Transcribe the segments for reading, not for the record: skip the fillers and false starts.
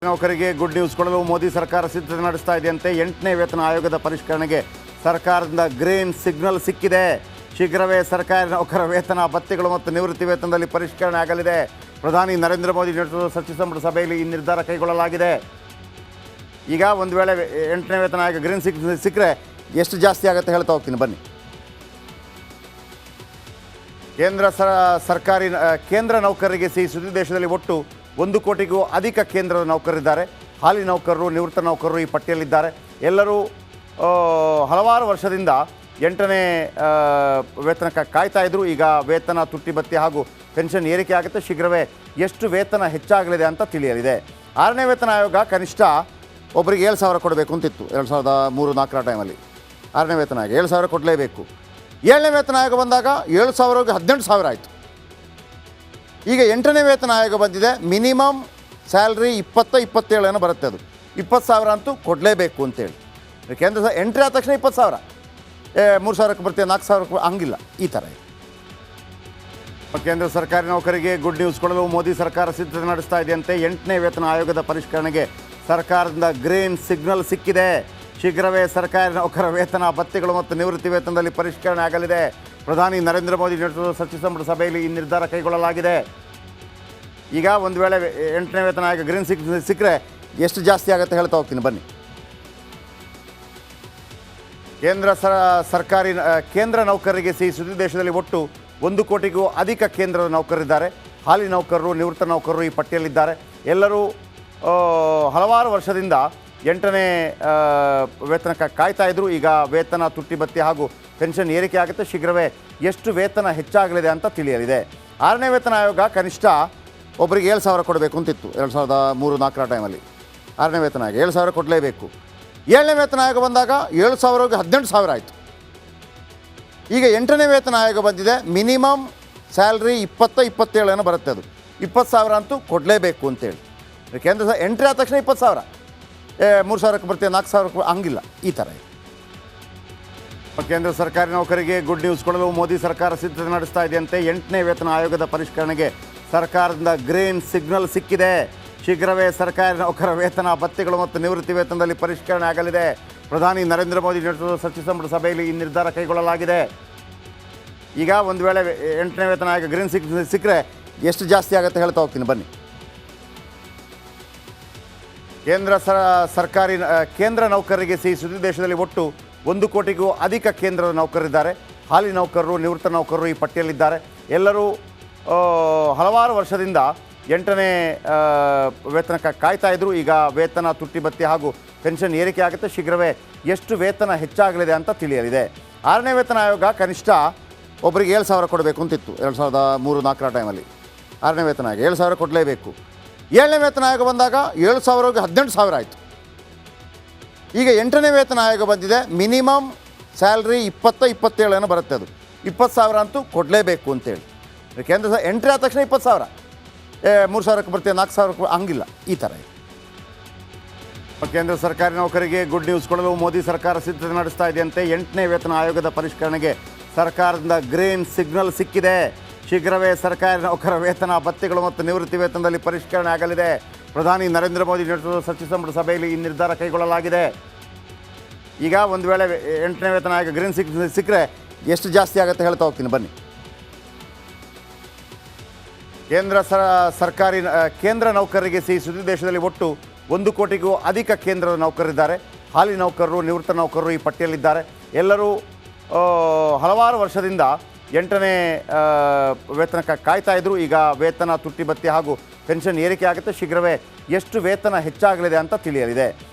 ನೌಕರಿಗೆ good news ಕೊಡಲು ಮೋದಿ ಸರ್ಕಾರ ಸಿದ್ಧತೆ ನಡೆಸ್ತಾ ಇದೆಯಂತೆ. 8ನೇ ವೇತನ ಆಯೋಗದ ಪರಿಷ್ಕರಣೆಗೆ ಸರ್ಕಾರದಿಂದ ಗ್ರೀನ್ ಸಿಗ್ನಲ್ ಸಿಕ್ಕಿದೆ. ಶೀಘ್ರವೇ ಸರ್ಕಾರಿ ನೌಕರ ವೇತನ, ಭತ್ಯೆಗಳು ಮತ್ತು ನಿವೃತ್ತಿ ವೇತನದಲ್ಲಿ ಪರಿಷ್ಕರಣೆ ಆಗಲಿದೆ. ಪ್ರಧಾನಿ ನರೇಂದ್ರ ಮೋದಿ ನೇತೃತ್ವದ ಸಚಿವ ಸಂಪುಟ ಸಭೆಯಲ್ಲಿ ಈ ನಿರ್ಧಾರ ಕೈಗೊಳ್ಳಲಾಗಿದೆ. ಈಗ ಒಂದು ವೇಳೆ 8ನೇ ವೇತನ ಆಯೋಗ ಗ್ರೀನ್ ಸಿಕ್ಕರೆ ಎಷ್ಟು ಜಾಸ್ತಿ ಆಗುತ್ತೆ ಹೇಳ್ತಾ ಹೋಗ್ತೀನಿ ಬನ್ನಿ. ಕೇಂದ್ರ ನೌಕರರಿಗೆ ಸಿಹಿ ಸುದ್ದಿ. ದೇಶದಲ್ಲಿ ಒಟ್ಟು 1 ಕೋಟಿಗೂ ಅಧಿಕ ಕೇಂದ್ರದ ನೌಕರರಿದ್ದಾರೆ. ಹಾಲಿ ನೌಕರರು, ನಿವೃತ್ತ ನೌಕರರು ಈ ಪಟ್ಟಿಯಲ್ಲಿದ್ದಾರೆ. ಎಲ್ಲರೂ ಹಲವಾರು ವರ್ಷದಿಂದ 8ನೇ ವೇತನಕ್ಕೆ ಕಾಯ್ತಾ ಇದ್ರು. ಈಗ ವೇತನ, ತುಟ್ಟಿ ಭತ್ಯೆ ಹಾಗೂ ಪೆನ್ಷನ್ ಏರಿಕೆ ಆಗುತ್ತೆ. ಶೀಘ್ರವೇ ಎಷ್ಟು ವೇತನ ಹೆಚ್ಚಾಗಲಿದೆ ಅಂತ ತಿಳಿಯಲಿದೆ. 6ನೇ ವೇತನ ಆಯೋಗ ಕನಿಷ್ಠ ಒಬ್ಬರಿಗೆ 7,000 ಕೊಡಬೇಕು ಅಂತಿತ್ತು 2003-4 ಟೈಮಲ್ಲಿ. 6ನೇ ವೇತನ ಆಯೋಗ 7,000 ಕೊಡಲೇಬೇಕು. 7ನೇ ವೇತನ ಆಯೋಗ ಬಂದಾಗ 7,000ಗೆ 18,000 ಆಯಿತು. ಈಗ 8ನೇ ವೇತನ ಆಯೋಗ ಬಂದಿದೆ. ಮಿನಿಮಮ್ ಸ್ಯಾಲ್ರಿ 20-27 ಬರುತ್ತೆ. ಅದು 20,000 ಅಂತೂ ಕೊಡಲೇಬೇಕು ಅಂತೇಳಿ. ಕೇಂದ್ರ ಎಂಟ್ರಿ ಆದ ತಕ್ಷಣ 20,000, 3,000ಕ್ಕೆ ಬರ್ತೀವಿ, 4,000ಕ್ಕೆ ಹಂಗಿಲ್ಲ. ಈ ಥರ ಇದೆ. ಕೇಂದ್ರ ಸರ್ಕಾರಿ ನೌಕರಿಗೆ ಗುಡ್ ನ್ಯೂಸ್ ಕೊಡಲು ಮೋದಿ ಸರ್ಕಾರ ಸಿದ್ಧತೆ ನಡೆಸ್ತಾ ಇದೆಯಂತೆ. 8ನೇ ವೇತನ ಆಯೋಗದ ಪರಿಷ್ಕರಣೆಗೆ ಸರ್ಕಾರದಿಂದ ಗ್ರೀನ್ ಸಿಗ್ನಲ್ ಸಿಕ್ಕಿದೆ. ಶೀಘ್ರವೇ ಸರ್ಕಾರಿ ನೌಕರ ವೇತನ, ಭತ್ಯೆಗಳು ಮತ್ತು ನಿವೃತ್ತಿ ವೇತನದಲ್ಲಿ ಪರಿಷ್ಕರಣೆ ಆಗಲಿದೆ. ಪ್ರಧಾನಿ ನರೇಂದ್ರ ಮೋದಿ ನೇತೃತ್ವದ ಸಚಿವ ಸಂಪುಟ ಸಭೆಯಲ್ಲಿ ಈ ನಿರ್ಧಾರ ಕೈಗೊಳ್ಳಲಾಗಿದೆ. ಈಗ ಒಂದು ವೇಳೆ 8ನೇ ವೇತನ ಆಯೋಗ ಗ್ರೀನ್ ಸಿಕ್ಕರೆ ಎಷ್ಟು ಜಾಸ್ತಿ ಆಗುತ್ತೆ ಹೇಳ್ತಾ ಹೋಗ್ತೀನಿ ಬನ್ನಿ. ಕೇಂದ್ರ ನೌಕರರಿಗೆ ಸಿಹಿ ಸುದ್ದಿ. ದೇಶದಲ್ಲಿ ಒಟ್ಟು 1 ಕೋಟಿಗೂ ಅಧಿಕ ಕೇಂದ್ರದ ನೌಕರರಿದ್ದಾರೆ. ಹಾಲಿ ನೌಕರರು, ನಿವೃತ್ತ ನೌಕರರು ಈ ಪಟ್ಟಿಯಲ್ಲಿದ್ದಾರೆ. ಎಲ್ಲರೂ ಹಲವಾರು ವರ್ಷದಿಂದ 8ನೇ ವೇತನಕ್ಕೆ ಕಾಯ್ತಾ ಇದ್ರು. ಈಗ ವೇತನ, ತುಟ್ಟಿ ಭತ್ಯೆ ಹಾಗೂ ಪೆನ್ಷನ್ ಏರಿಕೆ ಆಗುತ್ತೆ. ಶೀಘ್ರವೇ ಎಷ್ಟು ವೇತನ ಹೆಚ್ಚಾಗಲಿದೆ ಅಂತ ತಿಳಿಯಲಿದೆ. 6ನೇ ವೇತನ ಆಯೋಗ ಕನಿಷ್ಠ ಒಬ್ಬರಿಗೆ 7,000 ಕೊಡಬೇಕು ಅಂತಿತ್ತು 2003-4 ಟೈಮಲ್ಲಿ. 6ನೇ ವೇತನ ಆಯೋಗ 7,000 ಕೊಡಲೇಬೇಕು. 7ನೇ ವೇತನ ಆಯೋಗ ಬಂದಾಗ 7,000ಗೆ 18,000 ಆಯಿತು. ಈಗ 8ನೇ ವೇತನ ಆಯೋಗ ಬಂದಿದೆ. ಮಿನಿಮಮ್ ಸ್ಯಾಲ್ರಿ 20-27 ಬರುತ್ತೆ. ಅದು 20,000 ಅಂತೂ ಕೊಡಲೇಬೇಕು ಅಂತೇಳಿ. ಕೇಂದ್ರ ಎಂಟ್ರಿ ಆದ ತಕ್ಷಣ 20,000, 3,000ಕ್ಕೆ ಬರ್ತೀವಿ, 4,000ಕ್ಕೆ ಹಂಗಿಲ್ಲ. ಈ ಥರ ಇದೆ. ಕೇಂದ್ರ ಸರ್ಕಾರಿ ನೌಕರಿಗೆ ಗುಡ್ ನ್ಯೂಸ್ ಕೊಡಲು ಮೋದಿ ಸರ್ಕಾರ ಸಿದ್ಧತೆ ನಡೆಸ್ತಾ ಇದೆಯಂತೆ. 8ನೇ ವೇತನ ಆಯೋಗದ ಪರಿಷ್ಕರಣೆಗೆ ಸರ್ಕಾರದಿಂದ ಗ್ರೀನ್ ಸಿಗ್ನಲ್ ಸಿಕ್ಕಿದೆ. ಶೀಘ್ರವೇ ಸರ್ಕಾರಿ ನೌಕರ ವೇತನ, ಭತ್ಯೆಗಳು ಮತ್ತು ನಿವೃತ್ತಿ ವೇತನದಲ್ಲಿ ಪರಿಷ್ಕರಣೆ ಆಗಲಿದೆ. ಪ್ರಧಾನಿ ನರೇಂದ್ರ ಮೋದಿ ನೇತೃತ್ವದ ಸಚಿವ ಸಂಪುಟ ಸಭೆಯಲ್ಲಿ ಈ ನಿರ್ಧಾರ ಕೈಗೊಳ್ಳಲಾಗಿದೆ. ಈಗ ಒಂದು ವೇಳೆ 8ನೇ ವೇತನ ಆಯೋಗ ಗ್ರೀನ್ ಸಿಕ್ಕರೆ ಎಷ್ಟು ಜಾಸ್ತಿ ಆಗುತ್ತೆ ಹೇಳ್ತಾ ಹೋಗ್ತೀನಿ ಬನ್ನಿ. ಕೇಂದ್ರ ನೌಕರರಿಗೆ ಸಿಹಿ ಸುದ್ದಿ. ದೇಶದಲ್ಲಿ ಒಟ್ಟು 1 ಕೋಟಿಗೂ ಅಧಿಕ ಕೇಂದ್ರದ ನೌಕರರಿದ್ದಾರೆ. ಹಾಲಿ ನೌಕರರು, ನಿವೃತ್ತ ನೌಕರರು ಈ ಪಟ್ಟಿಯಲ್ಲಿದ್ದಾರೆ. ಎಲ್ಲರೂ ಹಲವಾರು ವರ್ಷದಿಂದ 8ನೇ ವೇತನಕ್ಕೆ ಕಾಯ್ತಾ ಇದ್ರು. ಈಗ ವೇತನ, ತುಟ್ಟಿ ಭತ್ಯೆ ಹಾಗೂ ಪೆನ್ಷನ್ ಏರಿಕೆ ಆಗುತ್ತೆ. ಶೀಘ್ರವೇ ಎಷ್ಟು ವೇತನ ಹೆಚ್ಚಾಗಲಿದೆ ಅಂತ ತಿಳಿಯಲಿದೆ. 6ನೇ ವೇತನ ಆಯೋಗ ಕನಿಷ್ಠ ಒಬ್ಬರಿಗೆ 7,000 ಕೊಡಬೇಕು ಅಂತಿತ್ತು 2003-4 ಟೈಮಲ್ಲಿ. 6ನೇ ವೇತನ ಆಯೋಗ 7,000 ಕೊಡಲೇಬೇಕು. 7ನೇ ವೇತನ ಆಯೋಗ ಬಂದಾಗ 7,000ಗೆ 18,000 ಆಯಿತು. ಈಗ 8ನೇ ವೇತನ ಆಯೋಗ ಬಂದಿದೆ. ಮಿನಿಮಮ್ ಸ್ಯಾಲ್ರಿ 20-27 ಬರುತ್ತೆ. ಅದು 20,000 ಅಂತೂ ಕೊಡಲೇಬೇಕು ಅಂತೇಳಿ. ಕೇಂದ್ರ ಎಂಟ್ರಿ ಆದ ತಕ್ಷಣ 20,000, 3,000ಕ್ಕೆ ಬರ್ತೀವಿ, 4,000ಕ್ಕೆ ಹಂಗಿಲ್ಲ. ಈ ಥರ ಇದೆ. ಕೇಂದ್ರ ಸರ್ಕಾರಿ ನೌಕರಿಗೆ ಗುಡ್ ನ್ಯೂಸ್ ಕೊಡಲು ಮೋದಿ ಸರ್ಕಾರ ಸಿದ್ಧತೆ ನಡೆಸ್ತಾ ಇದೆಯಂತೆ. 8ನೇ ವೇತನ ಆಯೋಗದ ಪರಿಷ್ಕರಣೆಗೆ ಸರ್ಕಾರದಿಂದ ಗ್ರೀನ್ ಸಿಗ್ನಲ್ ಸಿಕ್ಕಿದೆ. ಶೀಘ್ರವೇ ಸರ್ಕಾರಿ ನೌಕರ ವೇತನ, ಭತ್ಯೆಗಳು ಮತ್ತು ನಿವೃತ್ತಿ ವೇತನದಲ್ಲಿ ಪರಿಷ್ಕರಣೆ ಆಗಲಿದೆ. ಪ್ರಧಾನಿ ನರೇಂದ್ರ ಮೋದಿ ನೇತೃತ್ವದ ಸಚಿವ ಸಂಪುಟ ಸಭೆಯಲ್ಲಿ ಈ ನಿರ್ಧಾರ ಕೈಗೊಳ್ಳಲಾಗಿದೆ. ಈಗ ಒಂದು ವೇಳೆ 8ನೇ ವೇತನ ಆಯೋಗ ಗ್ರೀನ್ ಸಿಕ್ಕರೆ ಎಷ್ಟು ಜಾಸ್ತಿ ಆಗುತ್ತೆ ಹೇಳ್ತಾ ಹೋಗ್ತೀನಿ ಬನ್ನಿ. ಕೇಂದ್ರ ನೌಕರರಿಗೆ ಸಿಹಿ ಸುದ್ದಿ. ದೇಶದಲ್ಲಿ ಒಟ್ಟು 1 ಕೋಟಿಗೂ ಅಧಿಕ ಕೇಂದ್ರದ ನೌಕರರಿದ್ದಾರೆ. ಹಾಲಿ ನೌಕರರು, ನಿವೃತ್ತ ನೌಕರರು ಈ ಪಟ್ಟಿಯಲ್ಲಿದ್ದಾರೆ. ಎಲ್ಲರೂ ಹಲವಾರು ವರ್ಷದಿಂದ 8ನೇ ವೇತನಕ್ಕೆ ಕಾಯ್ತಾ ಇದ್ರು. ಈಗ ವೇತನ, ತುಟ್ಟಿ ಭತ್ಯೆ ಹಾಗೂ ಪೆನ್ಷನ್ ಏರಿಕೆ ಆಗುತ್ತೆ. ಶೀಘ್ರವೇ ಎಷ್ಟು ವೇತನ ಹೆಚ್ಚಾಗಲಿದೆ ಅಂತ ತಿಳಿಯಲಿದೆ.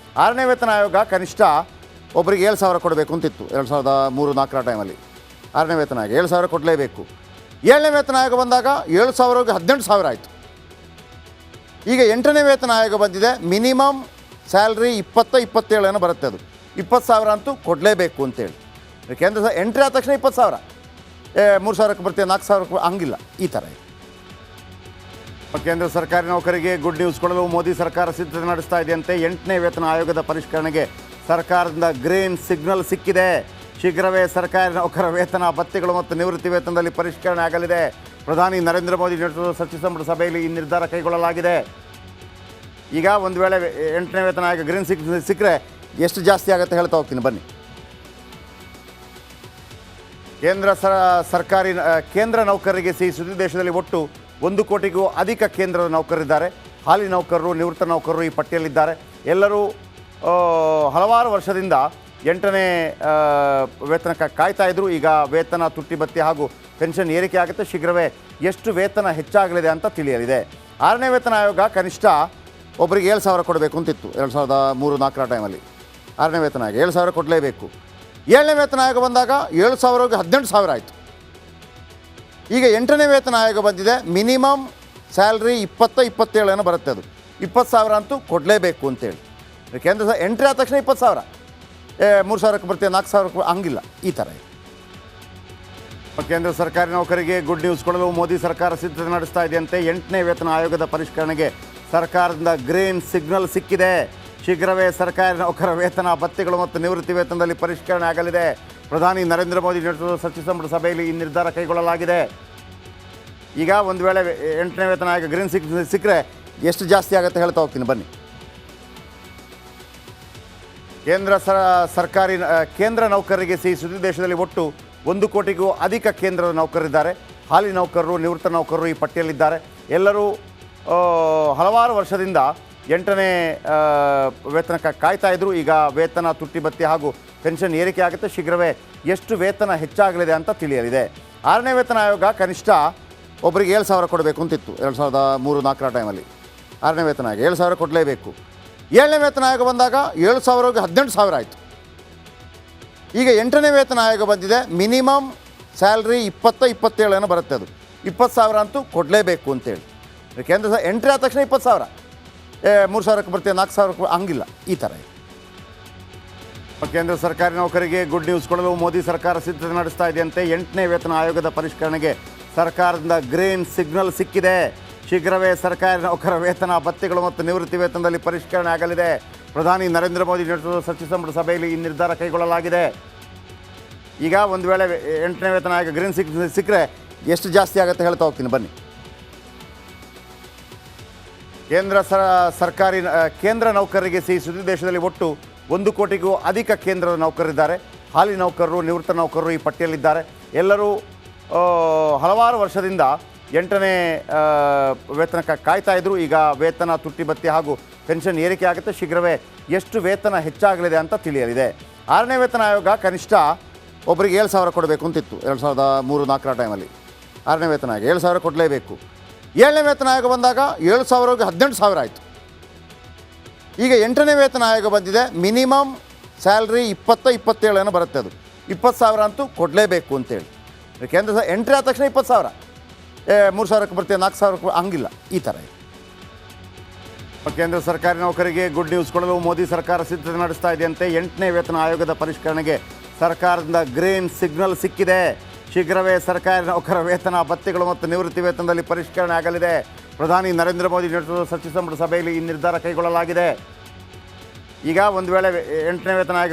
6ನೇ ವೇತನ ಆಯೋಗ ಕನಿಷ್ಠ ಒಬ್ಬರಿಗೆ 7,000 ಕೊಡಬೇಕು ಅಂತಿತ್ತು 2003-4 ಟೈಮಲ್ಲಿ. 6ನೇ ವೇತನ ಆಯೋಗ 7,000 ಕೊಡಲೇಬೇಕು. 7ನೇ ವೇತನ ಆಯೋಗ ಬಂದಾಗ 7,000ಗೆ 18,000 ಆಯಿತು. ಈಗ 8ನೇ ವೇತನ ಆಯೋಗ ಬಂದಿದೆ. ಮಿನಿಮಮ್ ಸ್ಯಾಲ್ರಿ 20-27 ಬರುತ್ತೆ. ಅದು 20,000 ಅಂತೂ ಕೊಡಲೇಬೇಕು ಅಂತೇಳಿ. ಕೇಂದ್ರ ಎಂಟ್ರಿ ಆದ ತಕ್ಷಣ 20,000, 3,000ಕ್ಕೆ ಬರ್ತೀವಿ, 4,000ಕ್ಕೆ ಹಂಗಿಲ್ಲ. ಈ ಥರ ಇದೆ. ಕೇಂದ್ರ ಸರ್ಕಾರಿ ನೌಕರಿಗೆ ಗುಡ್ ನ್ಯೂಸ್ ಕೊಡಲು ಮೋದಿ ಸರ್ಕಾರ ಸಿದ್ಧತೆ ನಡೆಸ್ತಾ ಇದೆಯಂತೆ. 8ನೇ ವೇತನ ಆಯೋಗದ ಪರಿಷ್ಕರಣೆಗೆ ಸರ್ಕಾರದಿಂದ ಗ್ರೀನ್ ಸಿಗ್ನಲ್ ಸಿಕ್ಕಿದೆ. ಶೀಘ್ರವೇ ಸರ್ಕಾರಿ ನೌಕರ ವೇತನ, ಭತ್ಯೆಗಳು ಮತ್ತು ನಿವೃತ್ತಿ ವೇತನದಲ್ಲಿ ಪರಿಷ್ಕರಣೆ ಆಗಲಿದೆ. ಪ್ರಧಾನಿ ನರೇಂದ್ರ ಮೋದಿ ನೇತೃತ್ವದ ಸಚಿವ ಸಂಪುಟ ಸಭೆಯಲ್ಲಿ ಈ ನಿರ್ಧಾರ ಕೈಗೊಳ್ಳಲಾಗಿದೆ. ಈಗ ಒಂದು ವೇಳೆ 8ನೇ ವೇತನ ಆಯೋಗ ಗ್ರೀನ್ ಸಿಕ್ಕರೆ ಎಷ್ಟು ಜಾಸ್ತಿ ಆಗುತ್ತೆ ಹೇಳ್ತಾ ಹೋಗ್ತೀನಿ ಬನ್ನಿ. ಕೇಂದ್ರ ನೌಕರರಿಗೆ ಸಿಹಿ ಸುದ್ದಿ. ದೇಶದಲ್ಲಿ ಒಟ್ಟು 1 ಕೋಟಿಗೂ ಅಧಿಕ ಕೇಂದ್ರದ ನೌಕರರಿದ್ದಾರೆ. ಹಾಲಿ ನೌಕರರು, ನಿವೃತ್ತ ನೌಕರರು ಈ ಪಟ್ಟಿಯಲ್ಲಿದ್ದಾರೆ. ಎಲ್ಲರೂ ಹಲವಾರು ವರ್ಷದಿಂದ 8ನೇ ವೇತನಕ್ಕೆ ಕಾಯ್ತಾ ಇದ್ರು. ಈಗ ವೇತನ ತುಟ್ಟಿ ಭತ್ಯೆ ಹಾಗೂ ಪೆನ್ಷನ್ ಏರಿಕೆ ಆಗುತ್ತೆ. ಶೀಘ್ರವೇ ಎಷ್ಟು ವೇತನ ಹೆಚ್ಚಾಗಲಿದೆ ಅಂತ ತಿಳಿಯಲಿದೆ. 6ನೇ ವೇತನ ಆಯೋಗ ಕನಿಷ್ಠ ಒಬ್ಬರಿಗೆ 7,000 ಕೊಡಬೇಕು ಅಂತಿತ್ತು 2003-4 ಟೈಮಲ್ಲಿ. 6ನೇ ವೇತನ ಆಯೋಗ 7,000 ಕೊಡಲೇಬೇಕು. 7ನೇ ವೇತನ ಆಯೋಗ ಬಂದಾಗ 7,000ಗೆ 18,000 ಆಯಿತು. ಈಗ 8ನೇ ವೇತನ ಆಯೋಗ ಬಂದಿದೆ. ಮಿನಿಮಮ್ ಸ್ಯಾಲ್ರಿ 27 ಏನೋ ಬರುತ್ತೆ. ಅದು 20,000 ಅಂತೂ ಕೊಡಲೇಬೇಕು ಅಂತೇಳಿ. ಕೇಂದ್ರ ಎಂಟ್ರಿ ಆದ ತಕ್ಷಣ 20,000, 3,000ಕ್ಕೆ ಬರ್ತೀವಿ, 4,000ಕ್ಕೆ ಹಂಗಿಲ್ಲ. ಈ ಥರ ಇದೆ. ಕೇಂದ್ರ ಸರ್ಕಾರಿ ನೌಕರಿಗೆ ಗುಡ್ ನ್ಯೂಸ್ ಕೊಡಲು ಮೋದಿ ಸರ್ಕಾರ ಸಿದ್ಧತೆ ನಡೆಸ್ತಾ ಇದೆಯಂತೆ. 8ನೇ ವೇತನ ಆಯೋಗದ ಪರಿಷ್ಕರಣೆಗೆ ಸರ್ಕಾರದಿಂದ ಗ್ರೀನ್ ಸಿಗ್ನಲ್ ಸಿಕ್ಕಿದೆ. ಶೀಘ್ರವೇ ಸರ್ಕಾರಿ ನೌಕರ ವೇತನ, ಭತ್ಯೆಗಳು ಮತ್ತು ನಿವೃತ್ತಿ ವೇತನದಲ್ಲಿ ಪರಿಷ್ಕರಣೆ ಆಗಲಿದೆ. ಪ್ರಧಾನಿ ನರೇಂದ್ರ ಮೋದಿ ನೇತೃತ್ವದ ಸಚಿವ ಸಂಪುಟ ಸಭೆಯಲ್ಲಿ ಈ ನಿರ್ಧಾರ ಕೈಗೊಳ್ಳಲಾಗಿದೆ. ಈಗ ಒಂದು ವೇಳೆ 8ನೇ ವೇತನ ಆಯೋಗ ಗ್ರೀನ್ ಸಿಕ್ಕರೆ ಎಷ್ಟು ಜಾಸ್ತಿ ಆಗುತ್ತೆ ಹೇಳ್ತಾ ಹೋಗ್ತೀನಿ ಬನ್ನಿ. ಕೇಂದ್ರ ನೌಕರರಿಗೆ ಸಿಹಿ ಸುದ್ದಿ. ದೇಶದಲ್ಲಿ ಒಟ್ಟು 1 ಕೋಟಿಗೂ ಅಧಿಕ ಕೇಂದ್ರದ ನೌಕರರಿದ್ದಾರೆ. ಹಾಲಿ ನೌಕರರು, ನಿವೃತ್ತ ನೌಕರರು ಈ ಪಟ್ಟಿಯಲ್ಲಿದ್ದಾರೆ. ಎಲ್ಲರೂ ಹಲವಾರು ವರ್ಷದಿಂದ 8ನೇ ವೇತನಕ್ಕೆ ಕಾಯ್ತಾ ಇದ್ರು. ಈಗ ವೇತನ ತುಟ್ಟಿ ಭತ್ಯೆ ಹಾಗೂ ಪೆನ್ಷನ್ ಏರಿಕೆ ಆಗುತ್ತೆ. ಶೀಘ್ರವೇ ಎಷ್ಟು ವೇತನ ಹೆಚ್ಚಾಗಲಿದೆ ಅಂತ ತಿಳಿಯಲಿದೆ. 6ನೇ ವೇತನ ಆಯೋಗ ಕನಿಷ್ಠ ಒಬ್ಬರಿಗೆ 7,000 ಕೊಡಬೇಕು ಅಂತಿತ್ತು 2003-4 ಟೈಮಲ್ಲಿ. 6ನೇ ವೇತನ ಆಯೋಗ 7,000 ಕೊಡಲೇಬೇಕು. 7ನೇ ವೇತನ ಆಯೋಗ ಬಂದಾಗ 7,000ಗೆ 18,000 ಆಯಿತು. ಈಗ 8ನೇ ವೇತನ ಆಯೋಗ ಬಂದಿದೆ. ಮಿನಿಮಮ್ ಸ್ಯಾಲ್ರಿ 27 ಏನೋ ಬರುತ್ತೆ. ಅದು 20,000 ಅಂತೂ ಕೊಡಲೇಬೇಕು ಅಂತೇಳಿ. ಕೇಂದ್ರ ಎಂಟ್ರಿ ಆದ ತಕ್ಷಣ 20,000, 3,000ಕ್ಕೆ ಬರ್ತೀವಿ, 4,000ಕ್ಕೆ ಹಂಗಿಲ್ಲ. ಈ ಥರ ಇದೆ. ಕೇಂದ್ರ ಸರ್ಕಾರಿ ನೌಕರಿಗೆ ಗುಡ್ ನ್ಯೂಸ್ ಕೊಡಲು ಮೋದಿ ಸರ್ಕಾರ ಸಿದ್ಧತೆ ನಡೆಸ್ತಾ ಇದೆಯಂತೆ. 8ನೇ ವೇತನ ಆಯೋಗದ ಪರಿಷ್ಕರಣೆಗೆ ಸರ್ಕಾರದಿಂದ ಗ್ರೀನ್ ಸಿಗ್ನಲ್ ಸಿಕ್ಕಿದೆ. ಶೀಘ್ರವೇ ಸರ್ಕಾರಿ ನೌಕರ ವೇತನ, ಭತ್ಯೆಗಳು ಮತ್ತು ನಿವೃತ್ತಿ ವೇತನದಲ್ಲಿ ಪರಿಷ್ಕರಣೆ ಆಗಲಿದೆ. ಪ್ರಧಾನಿ ನರೇಂದ್ರ ಮೋದಿ ನೇತೃತ್ವದ ಸಚಿವ ಸಂಪುಟ ಸಭೆಯಲ್ಲಿ ಈ ನಿರ್ಧಾರ ಕೈಗೊಳ್ಳಲಾಗಿದೆ. ಈಗ ಒಂದು ವೇಳೆ 8ನೇ ವೇತನ ಆಯೋಗ ಗ್ರೀನ್ ಸಿಕ್ಕರೆ ಎಷ್ಟು ಜಾಸ್ತಿ ಆಗುತ್ತೆ ಹೇಳ್ತಾ ಹೋಗ್ತೀನಿ ಬನ್ನಿ. ಕೇಂದ್ರ ನೌಕರರಿಗೆ ಸಿಹಿ ಸುದ್ದಿ. ದೇಶದಲ್ಲಿ ಒಟ್ಟು 1 ಕೋಟಿಗೂ ಅಧಿಕ ಕೇಂದ್ರದ ನೌಕರರಿದ್ದಾರೆ. ಹಾಲಿ ನೌಕರರು, ನಿವೃತ್ತ ನೌಕರರು ಈ ಪಟ್ಟಿಯಲ್ಲಿದ್ದಾರೆ. ಎಲ್ಲರೂ ಹಲವಾರು ವರ್ಷದಿಂದ 8ನೇ ವೇತನಕ್ಕೆ ಕಾಯ್ತಾ ಇದ್ರು. ಈಗ ವೇತನ ತುಟ್ಟಿ ಭತ್ಯೆ ಹಾಗೂ ಪೆನ್ಷನ್ ಏರಿಕೆ ಆಗುತ್ತೆ. ಶೀಘ್ರವೇ ಎಷ್ಟು ವೇತನ ಹೆಚ್ಚಾಗಲಿದೆ ಅಂತ ತಿಳಿಯಲಿದೆ. 6ನೇ ವೇತನ ಆಯೋಗ ಕನಿಷ್ಠ ಒಬ್ಬರಿಗೆ 7,000 ಕೊಡಬೇಕು ಅಂತಿತ್ತು 2003-4 ಟೈಮಲ್ಲಿ. 6ನೇ ವೇತನ ಆಯೋಗ 7,000 ಕೊಡಲೇಬೇಕು. 7ನೇ ವೇತನ ಆಯೋಗ ಬಂದಾಗ 7,000ಗೆ 18,000 ಆಯಿತು. ಈಗ 8ನೇ ವೇತನ ಆಯೋಗ ಬಂದಿದೆ. ಮಿನಿಮಮ್ ಸ್ಯಾಲ್ರಿ 27 ಏನೋ ಬರುತ್ತೆ. ಅದು 20,000 ಅಂತೂ ಕೊಡಲೇಬೇಕು ಅಂತೇಳಿ. ಕೇಂದ್ರ ಎಂಟ್ರಿ ಆದ ತಕ್ಷಣ 20,000, 3,000ಕ್ಕೆ ಬರ್ತೀವಿ, 4,000ಕ್ಕೆ ಹಂಗಿಲ್ಲ. ಈ ಥರ ಇದೆ. ಕೇಂದ್ರ ಸರ್ಕಾರಿ ನೌಕರಿಗೆ ಗುಡ್ ನ್ಯೂಸ್ ಕೊಡಲು ಮೋದಿ ಸರ್ಕಾರ ಸಿದ್ಧತೆ ನಡೆಸ್ತಾ ಇದೆಯಂತೆ. 8ನೇ ವೇತನ ಆಯೋಗದ ಪರಿಷ್ಕರಣೆಗೆ ಸರ್ಕಾರದಿಂದ ಗ್ರೀನ್ ಸಿಗ್ನಲ್ ಸಿಕ್ಕಿದೆ. ಶೀಘ್ರವೇ ಸರ್ಕಾರಿ ನೌಕರ ವೇತನ, ಭತ್ಯೆಗಳು ಮತ್ತು ನಿವೃತ್ತಿ ವೇತನದಲ್ಲಿ ಪರಿಷ್ಕರಣೆ ಆಗಲಿದೆ. ಪ್ರಧಾನಿ ನರೇಂದ್ರ ಮೋದಿ ನೇತೃತ್ವದ ಸಚಿವ ಸಂಪುಟ ಸಭೆಯಲ್ಲಿ ಈ ನಿರ್ಧಾರ ಕೈಗೊಳ್ಳಲಾಗಿದೆ. ಈಗ ಒಂದು ವೇಳೆ 8ನೇ ವೇತನ ಆಯೋಗ